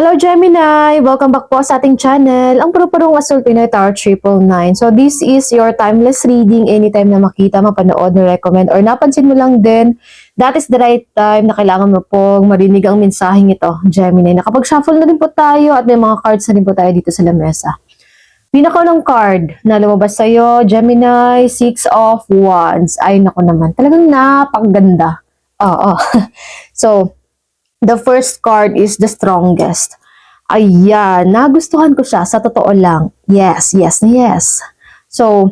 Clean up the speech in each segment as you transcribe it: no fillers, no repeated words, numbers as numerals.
Hello Gemini! Welcome back po sa ating channel, ang puro-purong Asul Pinoy Tower 999. So this is your timeless reading. Anytime na makita, mapanood, na-recommend, or napansin mo lang din, that is the right time na kailangan mo pong marinig ang mensaheng ito, Gemini. Nakapag-shuffle na din po tayo at may mga cards na din po tayo dito sa lamesa. Pinakaunang card na lumabas sa'yo, Gemini, Six of Wands. Ay, nako naman. Talagang napakaganda. Oo. So, the first card is the strongest. Ayan, nagustuhan ko siya sa totoo lang. Yes, yes, yes. So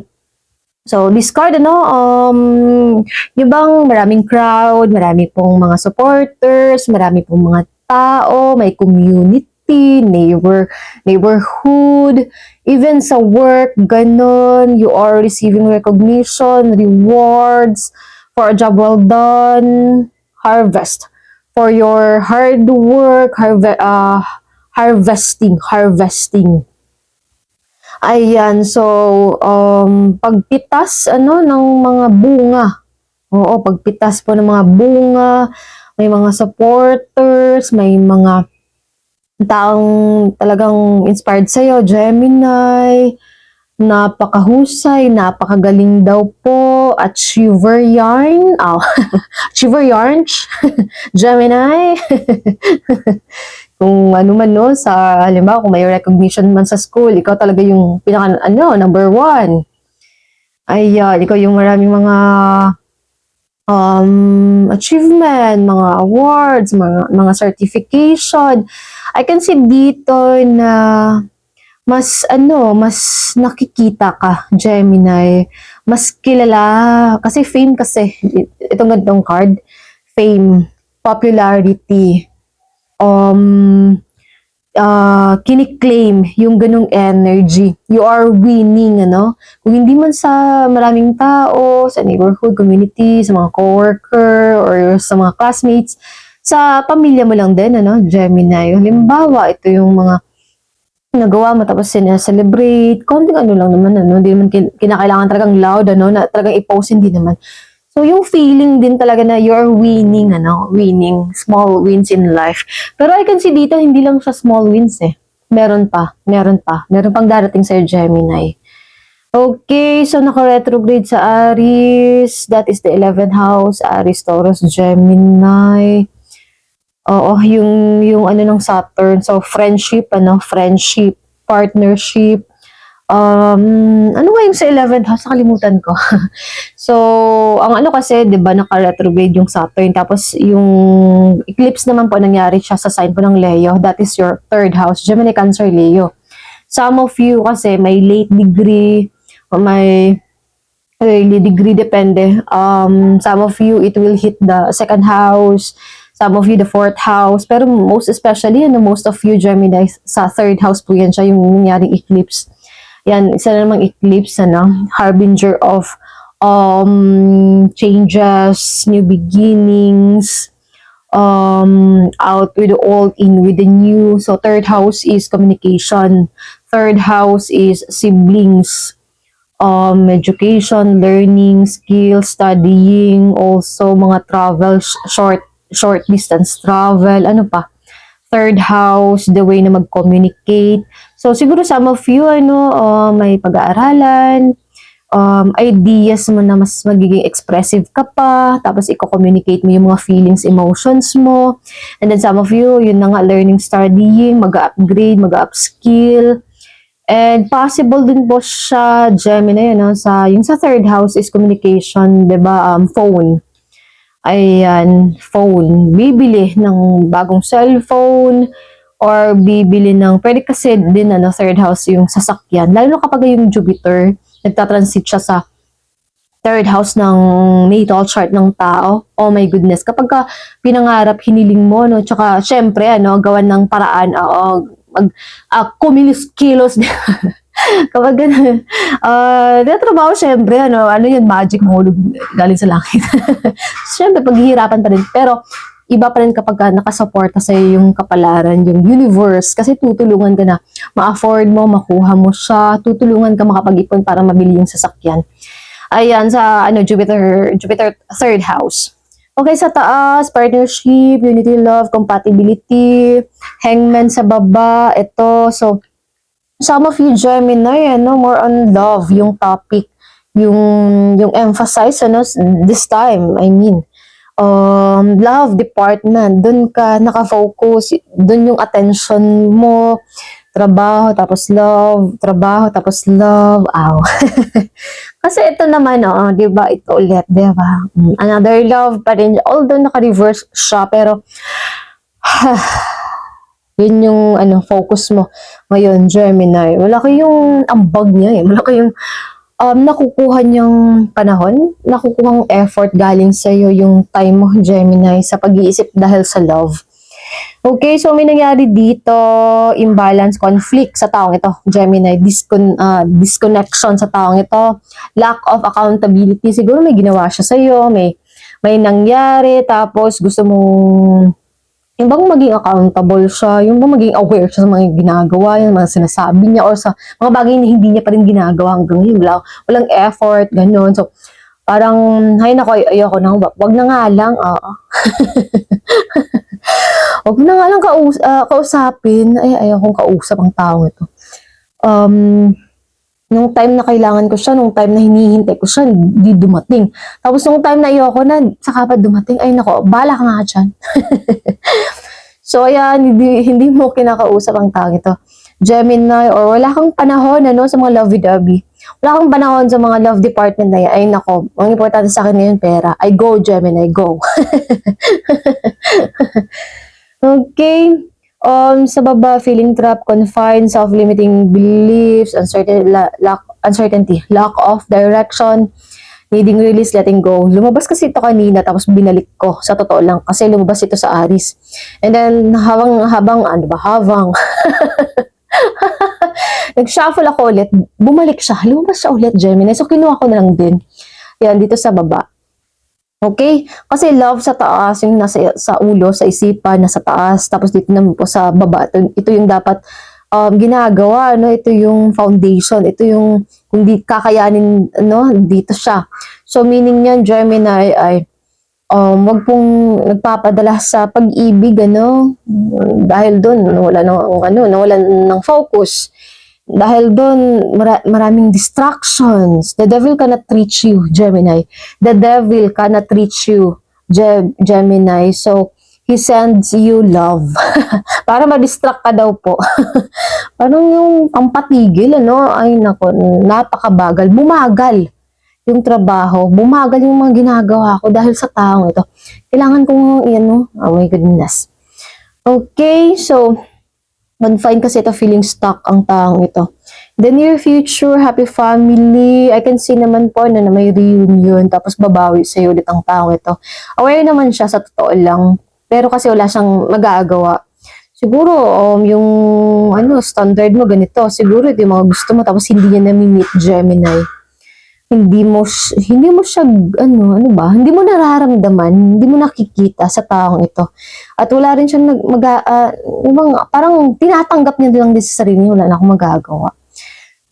this card, yung bang maraming crowd, marami pong mga supporters, marami pong mga tao, may community, neighborhood, even sa work, ganun, you are receiving recognition, rewards, for a job well done, harvest for your hard work, harvesting. Ayan, so, pagpitas, ng mga bunga. Oo, pagpitas po ng mga bunga, may mga supporters, may mga taong talagang inspired sa'yo, Gemini, napakahusay, napakagaling daw po, achiever yarn, achiever yarns, Gemini, kung ano man no, sa halimbawa kung may recognition man sa school, ikaw talaga yung pinaka, number one. Ayan, ikaw yung maraming mga achievement, mga awards, mga certification. I can see dito na mas nakikita ka, Gemini, mas kilala, kasi fame kasi, itong ganitong card, fame, popularity, kiniklaim yung ganung energy. You are winning, Kung hindi man sa maraming tao, sa neighborhood, community, sa mga coworker, or sa mga classmates, sa pamilya mo lang din, Gemini. Halimbawa, ito yung mga nagawa mo tapos celebrate, konting lang naman, hindi naman kinakailangan talagang loud, na talagang i-post, hindi naman. So, yung feeling din talaga na you're winning, winning, small wins in life. Pero I can see dito, hindi lang siya small wins Meron pang darating sa'yo, Gemini. Okay, so naka-retrograde sa Aries, that is the 11th house, Aries, Taurus, Gemini. Oo, yung ng Saturn. So, friendship, partnership. Ano nga yung sa 11th house? Nakalimutan ko. So, ang kasi, di ba, naka-retrograde yung Saturn. Tapos, yung eclipse naman po, nangyari siya sa sign po ng Leo. That is your 3rd house. Gemini, Cancer, Leo. Some of you kasi may late degree, or may early degree, depende. Some of you, it will hit the 2nd house. Some of you, the 4th house. Pero most especially, most of you, Gemini, sa 3rd house po yan siya, yung nangyaring eclipse. Yan, isa na namang eclipse, harbinger of changes, new beginnings, out with the old, in with the new. So, 3rd house is communication. 3rd house is siblings, education, learning, skills, studying, also mga travel, short distance travel, 3rd house, the way na mag-communicate. So, siguro some of you, may pag-aaralan, ideas mo na mas magiging expressive ka pa, tapos i-communicate mo yung mga feelings, emotions mo. And then some of you, yun na nga, learning, studying, mag-upgrade, mag-upskill. And possible din po siya, Gemini, yung sa 3rd house is communication, diba? Phone. Ayan, phone. Bibili ng bagong cellphone, or bibili ng, pwede kasi din, 3rd house yung sasakyan. Lalo na kapag yung Jupiter, nagtatransit siya sa 3rd house ng natal chart ng tao. Oh my goodness. Kapag ka pinangarap, hiniling mo, tsaka, syempre, gawan ng paraan, kumilos-kilos. Kapag gano'n, trabaho, syempre, yun, magic mahulog galing sa langit. Syempre, paghihirapan pa rin. Pero, iba pa rin kapag nakasuporta sa'yo yung kapalaran, yung universe. Kasi tutulungan ka na ma-afford mo, makuha mo siya, tutulungan ka makapag-ipon para mabili yung sasakyan. Ayan, sa Jupiter 3rd house. Okay, sa taas, partnership, unity, love, compatibility, hangman sa baba, ito. So, some of you Gemini, ano, more on love yung topic, yung emphasize, ano, this time, I mean. Love department, dun ka nakafocus, dun yung attention mo, trabaho, tapos love, aw. Kasi ito naman, 'di ba? Ito ulit, 'di ba? Another love pa rin. Although naka-reverse siya, pero yun yung focus mo ngayon, Gemini. Wala kayong ambag niya eh. Wala kayong nakukuha niyang panahon, nakukuhang effort galing sa iyo yung time mo, Gemini, sa pag-iisip dahil sa love. Okay, so may nangyari dito, imbalance, conflict sa taong ito, Gemini, disconnection sa taong ito, lack of accountability, siguro may ginawa siya sa iyo, may nangyari, tapos gusto mong, yung bang maging accountable siya, yung bang maging aware siya sa mga ginagawa, yung mga sinasabi niya, or sa mga bagay na hindi niya pa rin ginagawa hanggang ngayon, walang effort, ganun. So, parang, hay nako, ayoko na, wag na nga lang, Huwag na nga lang kausapin. Ay, ayaw kong kausap ang taong ito. Nung time na kailangan ko siya, nung time na hinihintay ko siya, hindi dumating. Tapos nung time na ayoko na, saka pa dumating, ay nako, bala ka nga dyan. So, ayan, hindi mo kinakausap ang taong ito. Gemini, or wala kang panahon sa mga lovey-dovey. Wala kang panahon sa mga love department na yan. Ay nako, ang importante sa akin ngayon, pera. I go, Gemini, go. Okay. Sa baba, feeling trapped, confined, self-limiting beliefs, uncertainty, lack of direction, needing release, letting go. Lumabas kasi ito kanina, tapos binalik ko. Sa totoo lang, kasi lumabas ito sa Aries. And then, habang nag-shuffle ako ulit, bumalik siya. Lumabas siya ulit, Gemini. So, kinuha ko na lang din. Yan, dito sa baba. Okay? Kasi love sa taas, yung nasa sa ulo, sa isipan, nasa taas, tapos dito naman po sa baba. Ito yung dapat ginagawa, no? Ito yung foundation, ito yung kung di kakayanin, no? Dito siya. So, meaning yan, Gemini, ay wag pong nagpapadala sa pag-ibig, ano? Dahil doon, nawala ng focus. Dahil doon, maraming distractions. The devil cannot reach you, Gemini. The devil cannot reach you, Gemini. So, he sends you love. Para ma-distract ka daw po. Parang yung pampatigil, ay nako, napakabagal. Bumagal yung trabaho. Bumagal yung mga ginagawa ko dahil sa taong ito. Kailangan kong, oh my goodness. Okay, so, confined kasi ito, feeling stuck ang taong ito. The near future, happy family. I can see naman po na may reunion, tapos babawi sa'yo ulit ang taong ito. Aware naman siya sa totoo lang, pero kasi wala siyang magagawa. Siguro, yung standard mo ganito, siguro ito yung mga gusto mo, tapos hindi niya nami-meet, Gemini. Hindi mo siya, hindi mo nararamdaman, hindi mo nakikita sa taong ito. At wala rin siyang parang tinatanggap niya lang din sa sarili niya, wala na akong magagawa.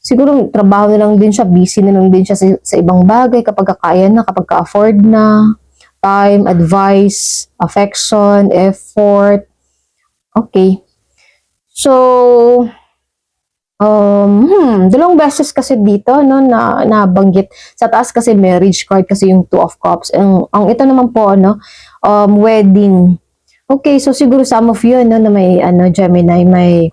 Siguro trabaho na lang din siya, busy na lang din siya sa ibang bagay kapag kaya na, kapag ka-afford na, time, advice, affection, effort. Okay. So, dalawang beses kasi dito, na nabanggit. Sa taas kasi marriage card kasi yung 2 of cups. Ang ito naman po, wedding. Okay, so siguro some of you, na may, Gemini, may,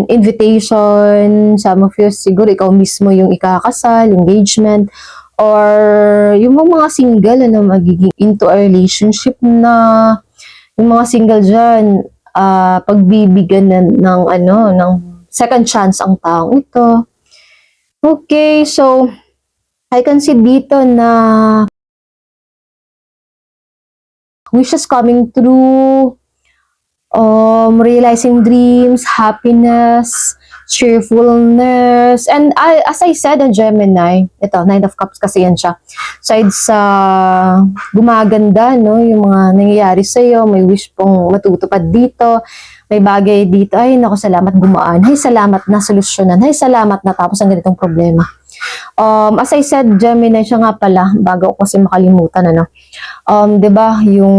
invitation. Some of you, siguro ikaw mismo yung ikakasal, engagement, or yung mga single, magiging into a relationship na, yung mga single dyan, pagbibigyan ng second chance ang taong ito. Okay, so I can see dito na wishes coming true, realizing dreams, happiness, cheerfulness, and as I said, a Gemini, ito, 9 of Cups kasi yan siya. Side sa gumaganda, yung mga nangyayari sa'yo, may wish pong matutupad dito, may bagay dito, ay naku, salamat gumaan, ay salamat na solusyonan, ay salamat na tapos ang ganitong problema. As I said, Gemini siya nga pala, bago ko kasi makalimutan, ano. 'Di ba, yung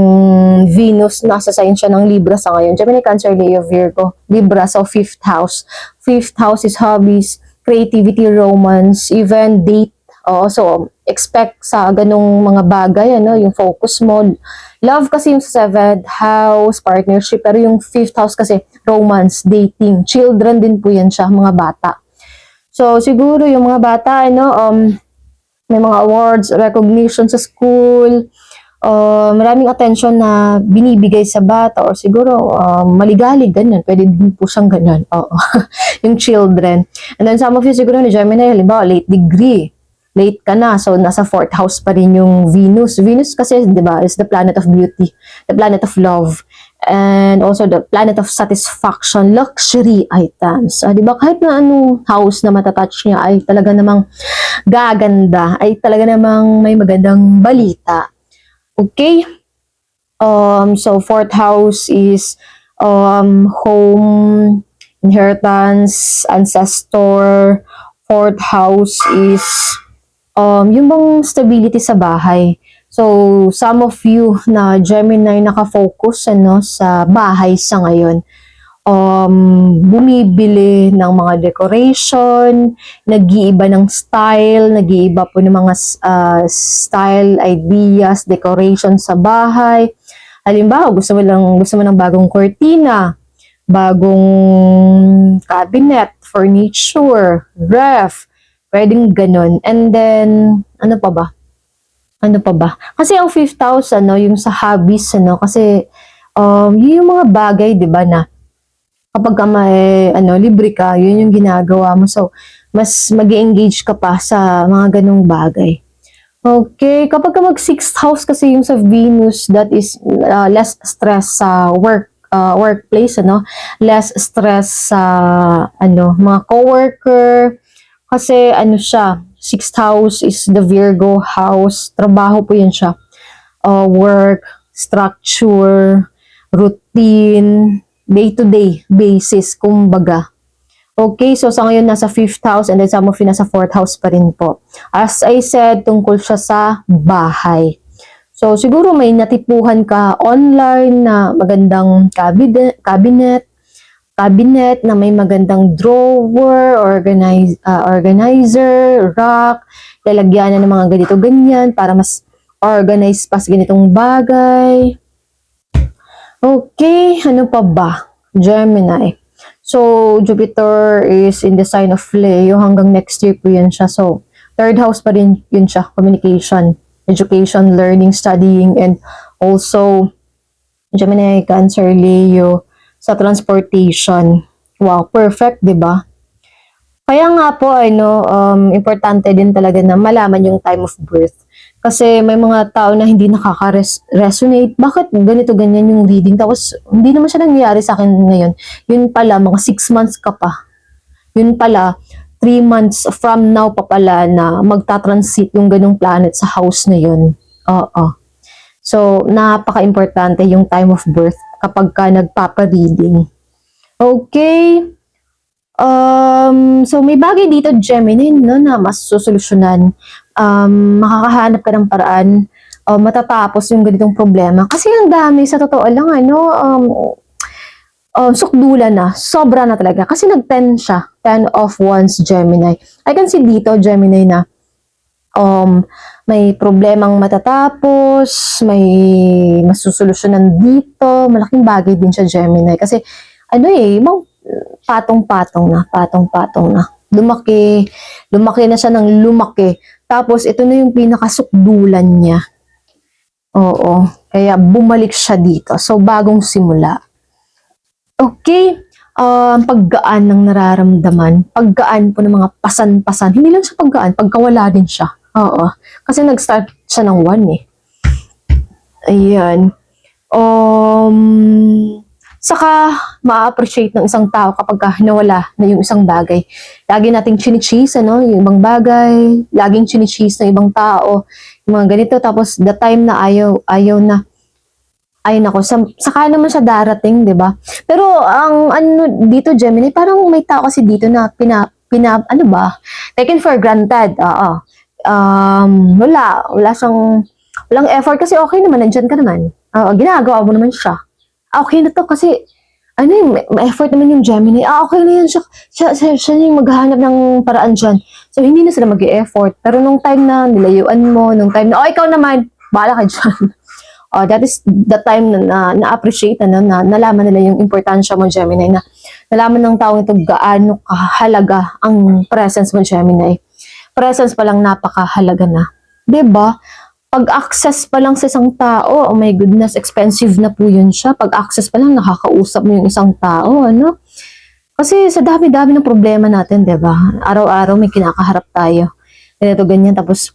Venus nasa sign siya ng Libra sa ngayon. Gemini, Cancer, Leo, Virgo, Libra, so fifth house. Fifth house is hobbies, creativity, romance, even date. Oo, so expect sa ganung mga bagay, ano, yung focus mo. Love kasi yung sa seventh house, partnership, pero yung fifth house kasi romance, dating, children din po yan siya, mga bata. So, siguro yung mga bata, ano, may mga awards, recognition sa school, maraming attention na binibigay sa bata or siguro maligalig, ganyan. Pwede din po siyang ganyan. Oo. Yung children. And then some of you siguro ni Gemini, halimbawa, late degree. Late ka na, so nasa fourth house pa rin yung Venus. Venus kasi, di ba, is the planet of beauty, the planet of love, and also the planet of satisfaction, luxury items. Di ba, kahit na anong house na matatouch niya ay talaga namang gaganda, ay talaga namang may magandang balita. Okay? So fourth house is home, inheritance, ancestor. Fourth house is yung bang stability sa bahay. So, some of you na Gemini nakafocus ano, sa bahay sa ngayon. Bumibili ng mga decoration, nag-iiba ng style, nag-iiba po ng mga style, ideas, decoration sa bahay. Halimbawa, gusto mo ng bagong cortina, bagong cabinet, furniture, ref, pwedeng ganun. And then, ano pa ba? Ano pa ba? Kasi ang 5,000, no, yung sa hobbies, ano, kasi, yung mga bagay, di ba, na kapag ka may, libre ka, yun yung ginagawa mo. So, mas mag-engage ka pa sa mga ganung bagay. Okay, kapag ka mag-sixth house kasi yung sa Venus, that is less stress sa workplace, ano, less stress sa, mga coworker, kasi siya, sixth house is the Virgo house. Trabaho po yan siya. Work, structure, routine, day-to-day basis, kumbaga. Okay, so sa ngayon nasa fifth house and then some of you nasa fourth house pa rin po. As I said, tungkol siya sa bahay. So siguro may natipuhan ka online na magandang cabinet na may magandang drawer, organizer, rack, lalagyan na ng mga ganito ganyan para mas organized pa sa ganitong bagay. Okay, ano pa ba? Gemini. So, Jupiter is in the sign of Leo hanggang next year po yan siya. So, third house pa rin yun siya. Communication, education, learning, studying, and also Gemini, Cancer, Leo, sa transportation. Wow, perfect, 'di ba? Kaya nga po importante din talaga na malaman yung time of birth. Kasi may mga tao na hindi nakaka-resonate. Bakit ganito ganyan yung reading? Tapos hindi naman siya nangyayari sa akin ngayon. Yun pala mga 6 months ka pa. Yun pala 3 months from now pa pala na magta-transit yung ganung planet sa house na yun. Oo. So, napaka-importante yung time of birth kapag ka nagpapa-reading. Okay. So, may bagay dito, Gemini, no, na mas susolusyonan. Makakahanap ka ng paraan matatapos yung ganitong problema. Kasi ang dami, sa totoo lang, sukdulan na. Sobra na talaga. Kasi nag-10 siya. 10 of Wands, Gemini. I can see dito, Gemini, na may problemang matatapos, may masusolusyonan dito, malaking bagay din siya, Gemini. Kasi, patong-patong na. Lumaki na siya ng lumaki. Tapos, ito na yung pinakasukdulan niya. Oo, kaya bumalik siya dito. So, bagong simula. Okay, paggaan ng nararamdaman, paggaan po ng mga pasan-pasan. Hindi lang siya paggaan, pagkawala din siya. Oo. Kasi nag-start siya ng 1 eh. Ayan. Saka, ma-appreciate ng isang tao kapag nawala na yung isang bagay. Lagi nating chinichis, yung ibang bagay. Laging chinichis ng ibang tao. Yung mga ganito. Tapos, the time na ayaw na. Ay nako, saka naman siya darating, 'di ba? Pero ang dito, Gemini, parang may tao kasi dito na ano ba, taken for granted, oo. Wala siyang, walang effort kasi okay naman, nandyan ka naman. Oo, ginagawa mo naman siya. Okay na to kasi, ano yung, may effort naman yung Gemini. Okay na yan siya yung maghahanap ng paraan dyan. So, hindi na sila mag-e-effort. Pero nung time na nilayuan mo, nung time na, ikaw naman, bahala ka dyan. That is the time na-appreciate na nalaman nila yung importansya mo, Gemini, na nalaman ng taong ito gaano kahalaga ang presence mo, Gemini. Presence pa lang napakahalaga na. 'Di ba? Pag-access pa lang sa isang tao, oh my goodness, expensive na po yun siya. Pag-access pa lang, nakakausap mo yung isang tao, ano? Kasi sa dami-dami ng problema natin, 'di ba? Araw-araw may kinakaharap tayo. Ganito, ganyan. Tapos,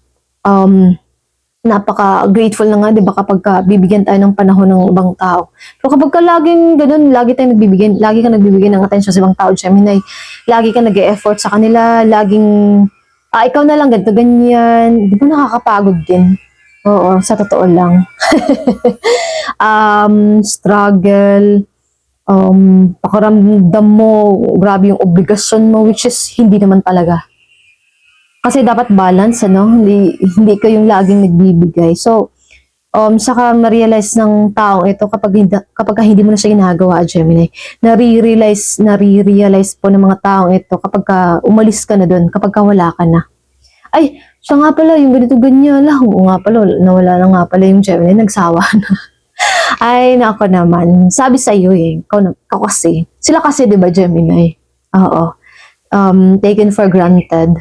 napaka-grateful na nga, 'di ba, kapag bibigyan tayo ng panahon ng ibang tao. Pero kapag ka laging ganun, lagi ka nagbibigay ng attention sa ibang tao, Gemini, lagi ka nag-e-effort sa kanila, laging, ikaw na lang, ganito, ganyan, di ba nakakapagod din? Oo, sa totoo lang. Struggle, pakiramdam mo, grabe yung obligasyon mo, which is hindi naman talaga. Kasi dapat balance, ano? Hindi ka yung laging nagbibigay. So, saka ma-realize ng taong ito kapag hindi mo na siya ginagawa, Gemini. Nare-realize po ng mga taong ito kapag umalis ka na doon, kapag wala ka na. Ay, siya nga pala, yung ganito ganyan lang. Oo nga pala, nawala na nga pala yung Gemini, nagsawa na. Ay, nako naman. Sabi sa iyo eh, ikaw kasi. Sila kasi, di ba, Gemini? Oo. Taken for granted.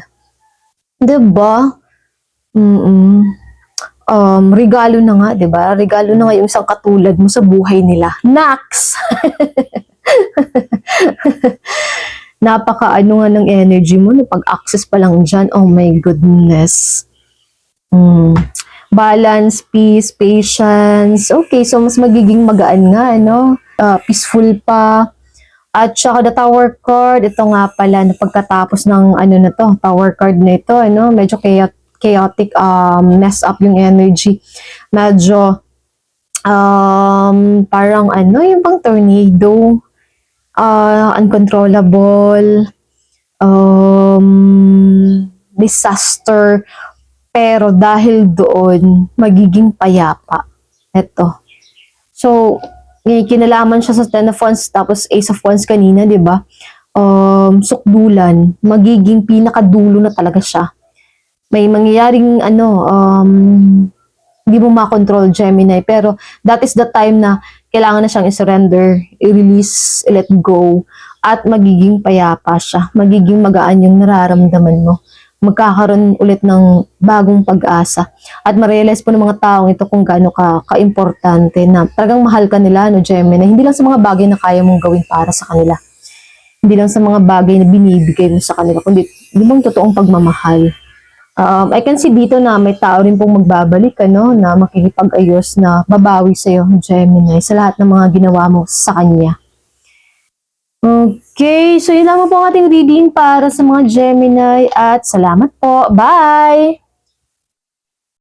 Diba? Mm. Regalo na nga, 'di ba? Regalo na nga yung isang katulad mo sa buhay nila. Nax! Napaka ano nga ng energy mo, no? Pag-access pa lang dyan, oh my goodness. Balance, peace, patience. Okay, so mas magiging magaan nga, no? Peaceful pa. At saka the tower card, ito nga pala, na pagkatapos ng ano na to, tower card na ito, ano, medyo chaotic, mess up yung energy. Medyo, parang ano, yung pang tornado, uncontrollable, disaster, pero dahil doon, magiging payapa. Ito. So, may kinalaman siya sa Ten of Wands, tapos Ace of Wands kanina, di ba? Sukdulan, magiging pinakadulo na talaga siya. May mangyayaring hindi mo makontrol, Gemini, pero that is the time na kailangan na siyang i-surrender, i-release, i-let go, at magiging payapa siya. Magiging magaan yung nararamdaman mo. Magkakaroon ulit ng bagong pag-asa. At ma-realize po ng mga taong ito kung gaano ka-importante na talagang mahal ka nila, no, Gemini. Hindi lang sa mga bagay na kaya mong gawin para sa kanila. Hindi lang sa mga bagay na binibigay mo sa kanila, kundi yung totoong pagmamahal. I can see dito na may tao rin pong magbabalik, ano, na makikipag-ayos, na babawi sa'yo, Gemini, sa lahat ng mga ginawa mo sa kanya. Okay, so yun naman po ang ating reading para sa mga Gemini at salamat po. Bye!